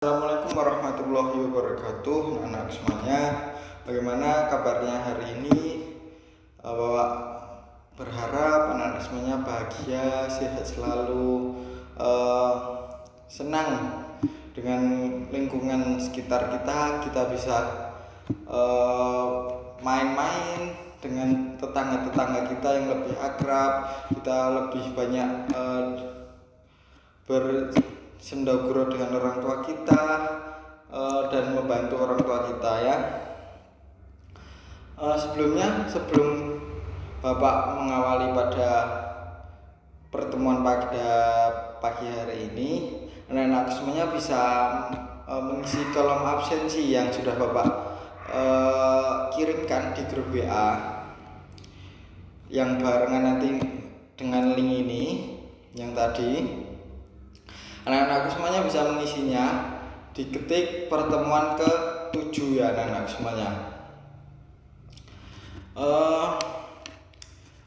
Assalamualaikum warahmatullahi wabarakatuh, anak semuanya. Bagaimana kabarnya hari ini? Bapak berharap anak semuanya bahagia, sehat selalu, senang dengan lingkungan sekitar kita. Kita bisa main-main dengan tetangga-tetangga kita yang lebih akrab. Kita lebih banyak bersendaguro dengan orang tua kita dan membantu orang tua kita ya. Sebelum Bapak mengawali pada pertemuan pada pagi hari ini, anak-anak semuanya bisa mengisi kolom absensi yang sudah Bapak kirimkan di grup WA yang barengan nanti dengan link ini yang tadi. Anak-anak semuanya bisa mengisinya, diketik pertemuan ke-7 ya anak-anak semuanya.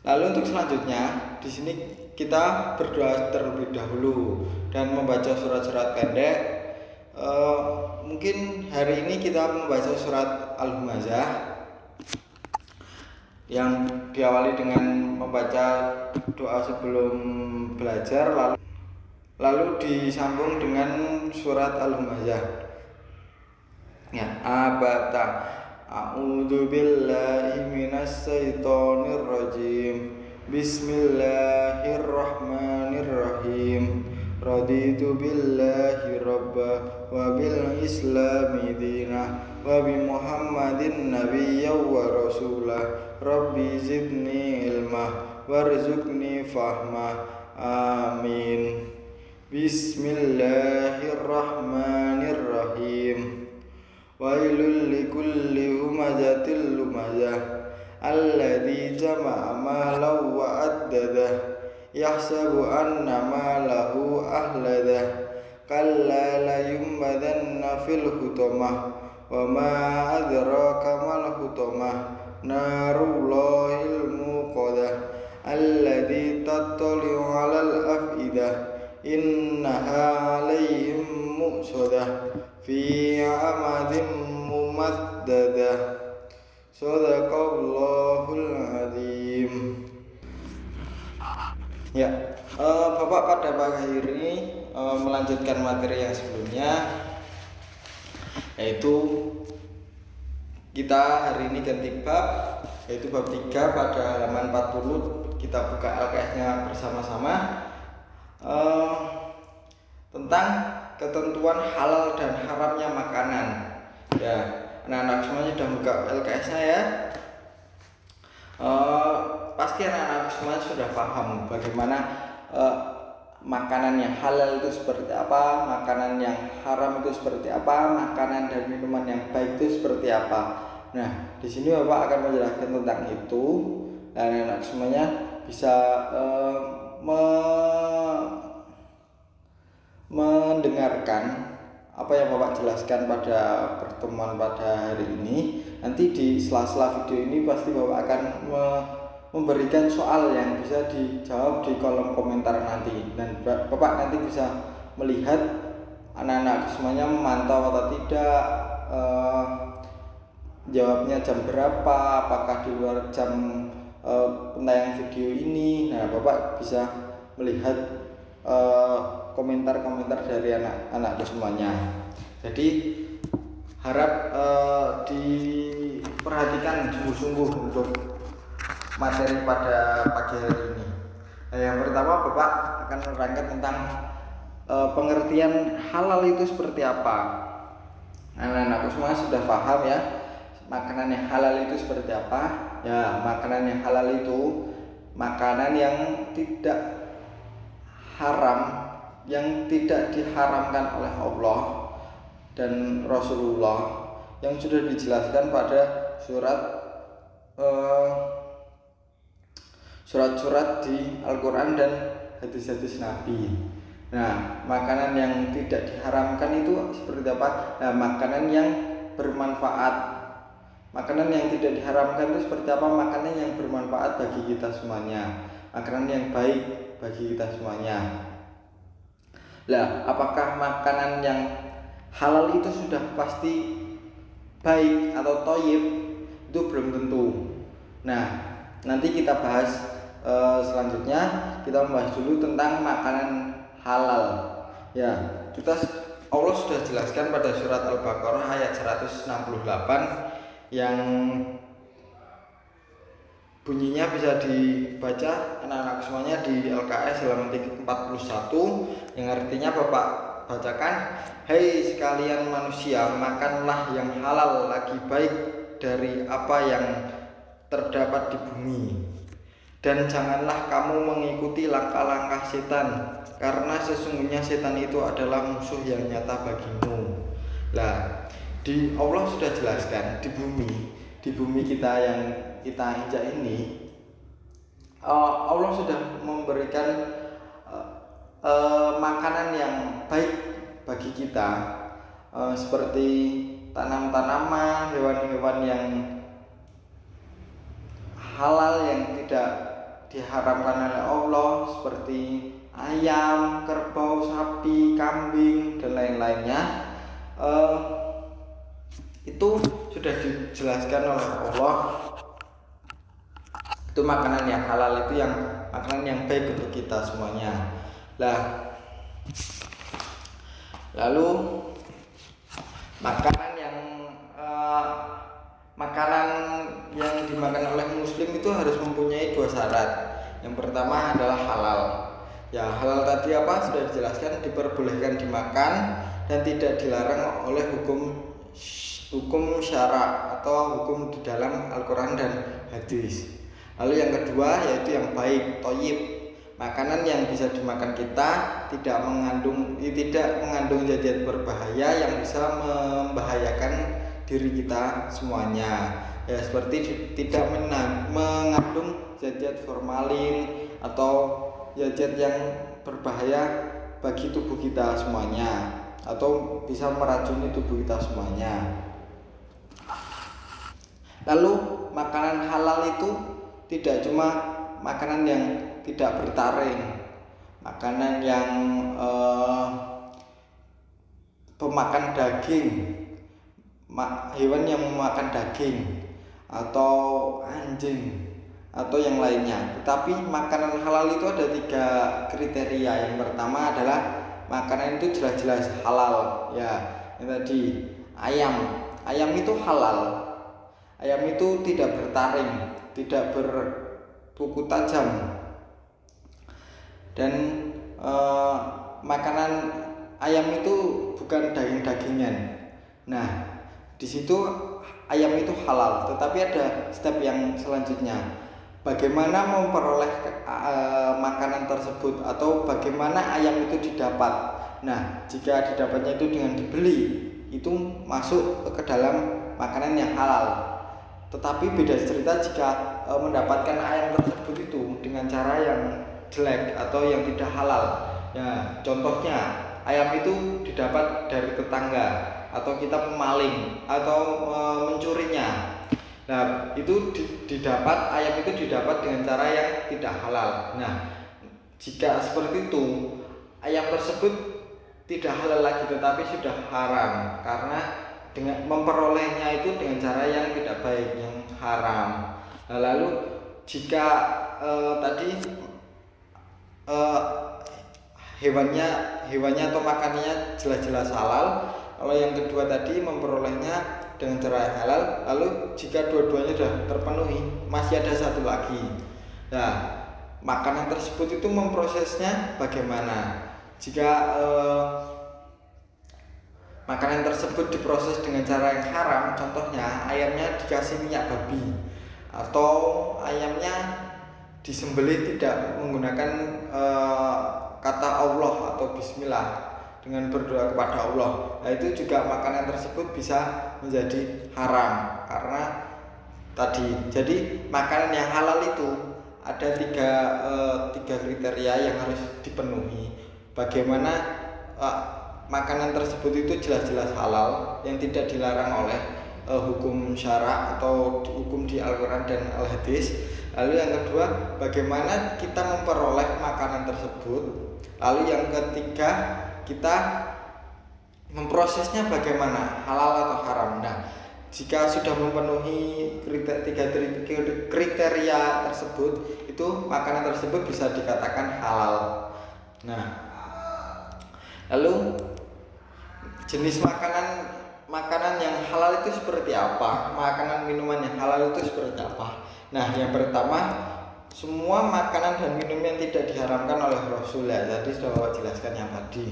Lalu untuk selanjutnya di sini kita berdoa terlebih dahulu dan membaca surat-surat pendek. Mungkin hari ini kita membaca surat Al-Humazah yang diawali dengan membaca doa sebelum belajar, lalu disambung dengan surat Al-Humazah. Ya, abata a'udzu billahi minas syaitonir rajim. Bismillahirrahmanirrahim. Raditu billahi rabba wa bil islami dinah wa bi Muhammadin nabiyya wa rasulah. Rabbi zidni ilma warzuqni fahma. Amin. Bismillahirrahmanirrahim. Wailul likulli humazatil lumazah alladzi jama'a malan wa addadah yahsabu anna malahu ahladah kalla la yumbadanna fil hutamah wa ma adraka mal hutamah narullahil muqadah alladzi tattali'u 'alal afidah innaha 'alaihim mu'sadah fi amadin mumaddadah. Shadaqallahul azim. Ya, Bapak pada pagi ini melanjutkan materi yang sebelumnya, yaitu kita hari ini ganti bab, yaitu bab 3 pada halaman 40. Kita buka LKS-nya bersama-sama tentang ketentuan halal dan haramnya makanan. Ya, anak-anak semuanya sudah buka LKS-nya ya. Pasti anak-anak semuanya sudah paham bagaimana makanan yang halal itu seperti apa, makanan yang haram itu seperti apa, makanan dan minuman yang baik itu seperti apa. Nah, di sini Bapak akan menjelaskan tentang itu, dan anak-anak semuanya bisa mendengarkan apa yang Bapak jelaskan pada pertemuan pada hari ini. Nanti di sela-sela video ini pasti Bapak akan memberikan soal yang bisa dijawab di kolom komentar nanti, dan Bapak nanti bisa melihat anak-anak semuanya memantau atau tidak, jawabnya jam berapa, apakah di luar jam penayangan video ini. Nah, Bapak bisa melihat komentar-komentar dari anak-anak semuanya. Jadi harap diperhatikan sungguh-sungguh untuk materi pada pagi hari ini. Yang pertama, Bapak akan menerangkan tentang pengertian halal itu seperti apa. Anak-anak semua sudah paham ya, makanan yang halal itu seperti apa. Ya, makanan yang halal itu makanan yang tidak haram, yang tidak diharamkan oleh Allah dan Rasulullah, yang sudah dijelaskan pada surat-surat di Al-Quran dan hadis-hadis Nabi. Nah, makanan yang tidak diharamkan itu seperti apa? Nah, makanan yang bermanfaat. Makanan yang tidak diharamkan itu seperti apa? Makanan yang bermanfaat bagi kita semuanya, makanan yang baik bagi kita semuanya. Lah, apakah makanan yang halal itu sudah pasti baik atau thayyib, itu belum tentu. Nah, nanti kita bahas selanjutnya. Kita membahas dulu tentang makanan halal. Ya, Allah sudah jelaskan pada surat Al-Baqarah ayat 168 yang bunyinya bisa dibaca anak-anak semuanya di LKS halaman 41, yang artinya Bapak bacakan, "Hei sekalian manusia, makanlah yang halal lagi baik dari apa yang terdapat di bumi, dan janganlah kamu mengikuti langkah-langkah setan, karena sesungguhnya setan itu adalah musuh yang nyata bagimu." Lah, Allah sudah jelaskan di bumi kita yang kita injak ini, Allah sudah memberikan makanan yang baik bagi kita, seperti tanaman-tanaman, hewan-hewan yang halal yang tidak diharamkan oleh Allah, seperti ayam, kerbau, sapi, kambing, dan lain-lainnya. Itu sudah dijelaskan oleh Allah. Itu makanan yang halal, itu yang makanan yang baik untuk kita semuanya. Lalu makanan yang dimakan oleh muslim itu harus mempunyai 2 syarat. Yang pertama adalah halal. Ya, halal tadi apa? Sudah dijelaskan, diperbolehkan dimakan dan tidak dilarang oleh hukum syara atau hukum di dalam Al-Quran dan hadis. Lalu yang kedua yaitu yang baik, thayyib. Makanan yang bisa dimakan kita tidak mengandung zat-zat berbahaya yang bisa membahayakan diri kita semuanya. Ya, seperti tidak mengandung zat-zat formalin atau zat-zat yang berbahaya bagi tubuh kita semuanya, atau bisa meracuni tubuh kita semuanya. Lalu makanan halal itu tidak cuma makanan yang tidak bertaring, makanan yang pemakan daging, hewan yang memakan daging atau anjing atau yang lainnya. Tetapi makanan halal itu ada 3 kriteria. Yang pertama adalah makanan itu jelas-jelas halal. Ya, yang tadi ayam itu halal. Ayam itu tidak bertaring, tidak berkuku tajam, dan makanan ayam itu bukan daging-dagingan. Nah, di situ ayam itu halal. Tetapi ada step yang selanjutnya. Bagaimana memperoleh makanan tersebut, atau bagaimana ayam itu didapat. Nah, jika didapatnya itu dengan dibeli, itu masuk ke dalam makanan yang halal. Tetapi beda cerita jika mendapatkan ayam tersebut itu dengan cara yang jelek atau yang tidak halal. Ya, contohnya ayam itu didapat dari tetangga, atau kita memaling atau mencurinya. Nah, itu ayam itu didapat dengan cara yang tidak halal. Nah, jika seperti itu, ayam tersebut tidak halal lagi, tetapi sudah haram, karena dengan memperolehnya itu dengan cara yang tidak baik, yang haram. Nah, lalu jika tadi hewannya atau makanannya jelas-jelas halal, kalau yang kedua tadi memperolehnya dengan cara yang halal, lalu jika dua-duanya sudah terpenuhi, masih ada satu lagi. Nah, makanan tersebut itu memprosesnya bagaimana? Jika makanan tersebut diproses dengan cara yang haram, contohnya ayamnya dikasih minyak babi, atau ayamnya disembelih tidak menggunakan kata Allah atau bismillah, dengan berdoa kepada Allah. Nah, itu juga makanan tersebut bisa menjadi haram karena tadi. Jadi makanan yang halal itu ada tiga kriteria yang harus dipenuhi. Bagaimana makanan tersebut itu jelas-jelas halal, yang tidak dilarang oleh hukum syara atau hukum di Al-Quran dan Al-Hadis. Lalu yang kedua, bagaimana kita memperoleh makanan tersebut. Lalu yang ketiga, kita memprosesnya bagaimana, halal atau haram. Nah, jika sudah memenuhi tiga kriteria tersebut, itu makanan tersebut bisa dikatakan halal. Nah, lalu jenis makanan yang halal itu seperti apa? Makanan minuman yang halal itu seperti apa? Nah, yang pertama, semua makanan dan minum yang tidak diharamkan oleh Rasul, ya tadi sudah Bapak jelaskan yang tadi,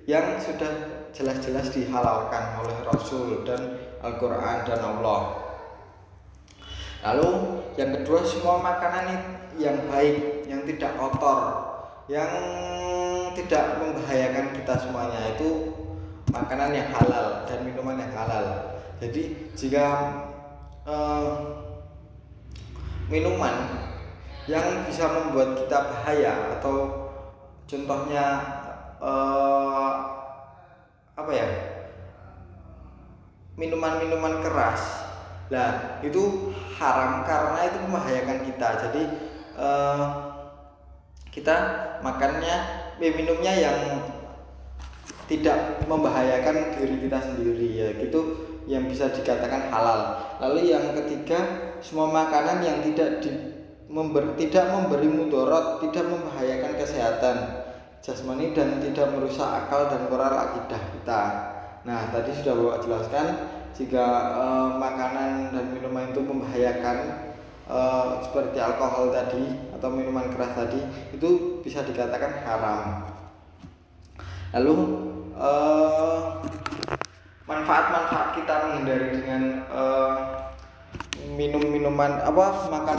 yang sudah jelas-jelas dihalalkan oleh Rasul dan Al-Quran dan Allah. Lalu yang kedua, semua makanan yang baik, yang tidak kotor, yang tidak membahayakan kita semuanya, itu makanan yang halal dan minuman yang halal. Jadi jika minuman yang bisa membuat kita bahaya, atau contohnya minuman-minuman keras, nah itu haram karena itu membahayakan kita. Jadi kita makannya, minumnya yang tidak membahayakan diri kita sendiri, ya gitu, yang bisa dikatakan halal. Lalu yang ketiga, semua makanan yang tidak memberi mudarat, tidak membahayakan kesehatan jasmani dan tidak merusak akal dan moral akidah kita. Nah, tadi sudah Bapak jelaskan, jika makanan dan minuman itu membahayakan, seperti alkohol tadi atau minuman keras tadi, itu bisa dikatakan haram. Lalu manfaat-manfaat kita menghindari dengan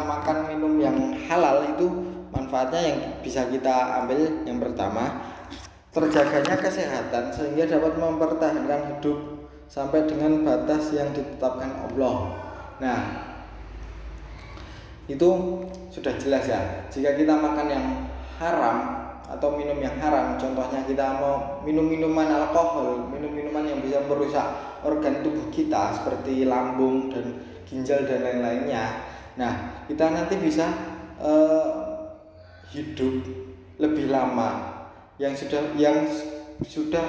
makan minum yang halal, itu manfaatnya yang bisa kita ambil. Yang pertama, terjaganya kesehatan sehingga dapat mempertahankan hidup sampai dengan batas yang ditetapkan Allah. Nah, itu sudah jelas ya. Jika kita makan yang haram atau minum yang haram, contohnya kita mau minum minuman alkohol, minum minuman yang bisa merusak organ tubuh kita seperti lambung dan ginjal dan lain-lainnya. Nah, kita nanti bisa hidup lebih lama yang sudah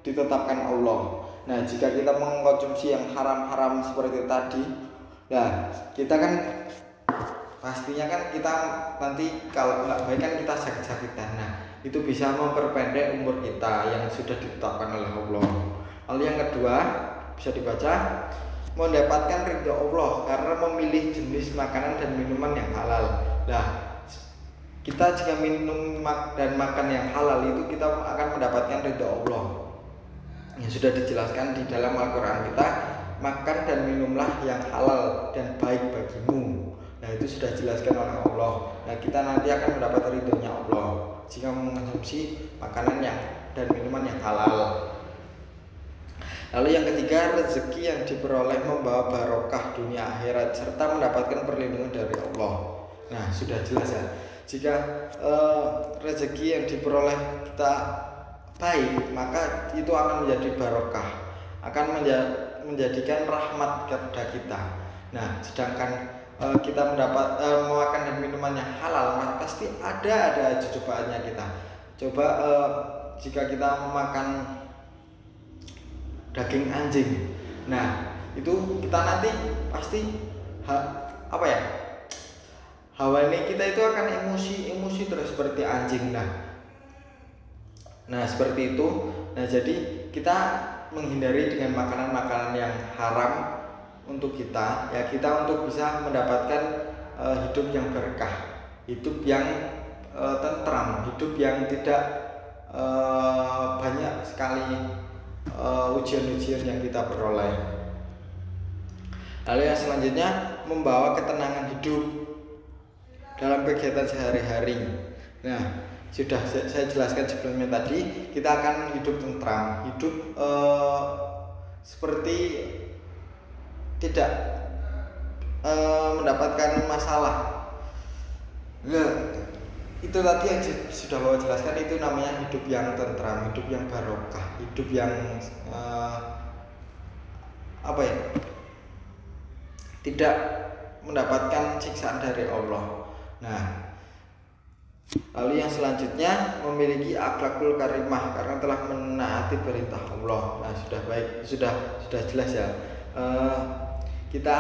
ditetapkan Allah. Nah, jika kita mengkonsumsi yang haram-haram seperti tadi, nah kita kan pastinya kan kita nanti kalau nggak baik kan kita sakit-sakitan. Nah, itu bisa memperpendek umur kita yang sudah ditetapkan oleh Allah. Lalu yang kedua, bisa dibaca, mendapatkan ridha Allah karena memilih jenis makanan dan minuman yang halal. Nah, kita jika minum dan makan yang halal, itu kita akan mendapatkan ridha Allah. Yang sudah dijelaskan di dalam Al-Quran kita, makan dan minumlah yang halal dan baik bagimu. Nah, itu sudah dijelaskan oleh Allah. Nah, kita nanti akan mendapat ridhonya Allah jika mengkonsumsi makanan dan minuman yang halal. Lalu yang ketiga, rezeki yang diperoleh membawa barokah dunia akhirat serta mendapatkan perlindungan dari Allah. Nah, sudah jelas ya. Jika rezeki yang diperoleh kita baik, maka itu akan menjadi barokah, akan menjadikan rahmat kepada kita. Nah, sedangkan kita mendapat makan dan minuman yang halal, maka pasti ada aja cobaannya kita. Coba jika kita makan daging anjing, nah itu kita nanti pasti hawanya kita itu akan emosi terus seperti anjing. Nah seperti itu. Nah, jadi kita menghindari dengan makanan-makanan yang haram untuk kita, ya kita untuk bisa mendapatkan hidup yang berkah, hidup yang tentram, hidup yang tidak banyak sekali ujian-ujian yang kita peroleh. Lalu yang selanjutnya, membawa ketenangan hidup dalam kegiatan sehari-hari. Nah, sudah saya jelaskan sebelumnya tadi, kita akan hidup tentram, hidup seperti tidak mendapatkan masalah. Nah, itu tadi yang sudah Bapak jelaskan, itu namanya hidup yang tentram, hidup yang barokah, hidup yang tidak mendapatkan siksaan dari Allah. Nah, Lalu yang selanjutnya memiliki akhlakul karimah karena telah menaati perintah Allah. Nah, sudah baik, sudah jelas ya. Kita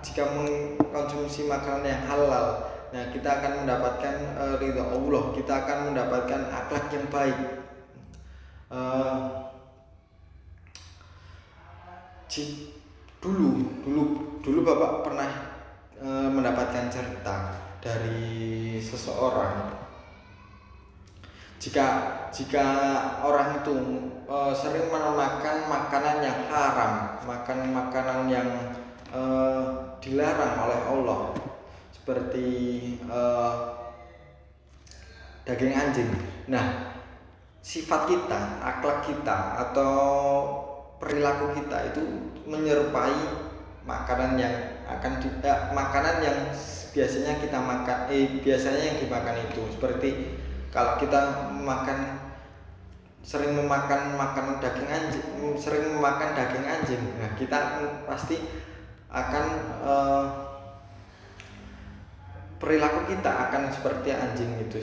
jika mengkonsumsi makanan yang halal, nah kita akan mendapatkan ridha Allah, kita akan mendapatkan akhlak yang baik. Dulu Bapak pernah mendapatkan cerita dari seseorang. Jika orang itu sering memakan makanan yang haram, makan makanan yang dilarang oleh Allah, seperti daging anjing. Nah, sifat kita, akhlak kita atau perilaku kita itu menyerupai makanan yang makanan yang biasanya kita makan, biasanya yang dimakan itu. Seperti kalau kita sering memakan daging anjing, nah kita pasti akan perilaku kita akan seperti anjing itu,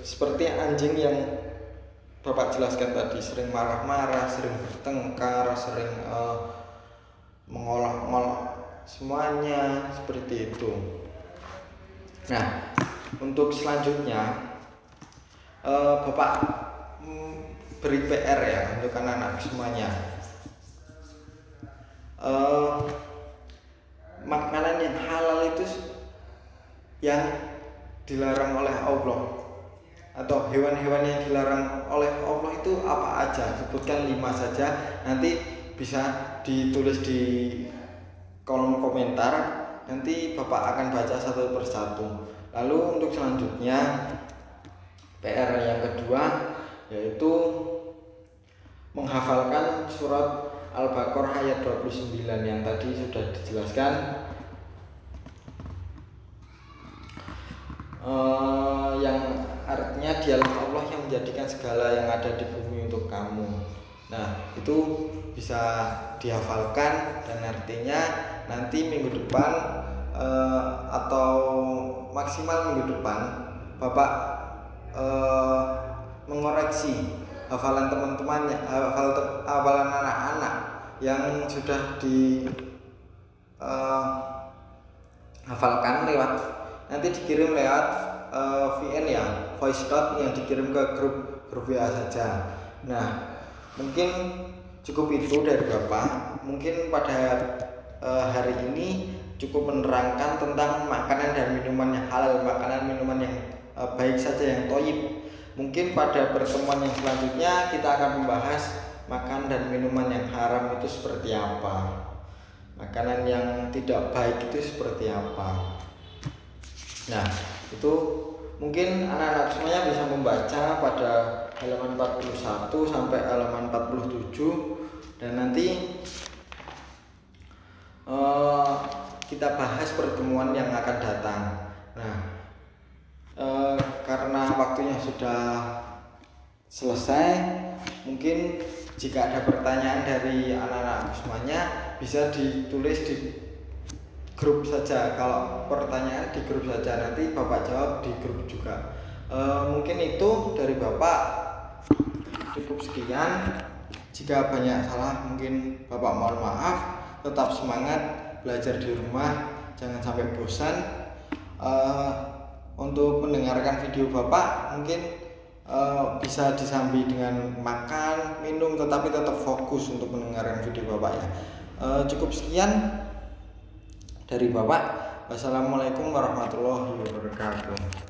seperti anjing yang Bapak jelaskan tadi, sering marah-marah, sering bertengkar, sering mengolah-olah semuanya seperti itu. Nah, untuk selanjutnya Bapak beri PR ya untuk anak-anak semuanya. Makanan yang halal itu yang dilarang oleh Allah, atau hewan-hewan yang dilarang oleh Allah itu apa aja? Sebutkan 5 saja, nanti bisa ditulis di kolom komentar, nanti Bapak akan baca satu persatu. Lalu untuk selanjutnya PR yang kedua yaitu menghafalkan surat Al-Baqarah ayat 29 yang tadi sudah dijelaskan. Yang artinya dialah Allah yang menjadikan segala yang ada di bumi untuk kamu. Nah, itu bisa dihafalkan dan artinya nanti minggu depan atau maksimal minggu depan Bapak mengoreksi hafalan teman-temannya, hafalan anak-anak yang sudah hafalkan lewat, nanti dikirim lewat VN ya, voice note yang dikirim ke grup WA saja. Nah, mungkin cukup itu dari Bapak. Mungkin pada hari ini cukup menerangkan tentang makanan dan minuman yang halal, makanan minuman yang baik saja, yang thayyib. Mungkin pada pertemuan yang selanjutnya kita akan membahas makan dan minuman yang haram itu seperti apa, makanan yang tidak baik itu seperti apa. Nah, itu mungkin anak-anak semuanya bisa membaca pada halaman 41 sampai halaman 47, dan nanti kita bahas pertemuan yang akan datang. Nah, karena waktunya sudah selesai, mungkin jika ada pertanyaan dari anak-anak semuanya bisa ditulis di grup saja. Kalau pertanyaan di grup saja, nanti Bapak jawab di grup juga. Mungkin itu dari Bapak, cukup sekian. Jika banyak salah mungkin Bapak mohon maaf. Tetap semangat belajar di rumah, jangan sampai bosan. Untuk mendengarkan video Bapak mungkin bisa disambi dengan makan, minum, tetapi tetap fokus untuk mendengarkan video Bapak ya. Cukup sekian dari Bapak. Wassalamualaikum warahmatullahi wabarakatuh.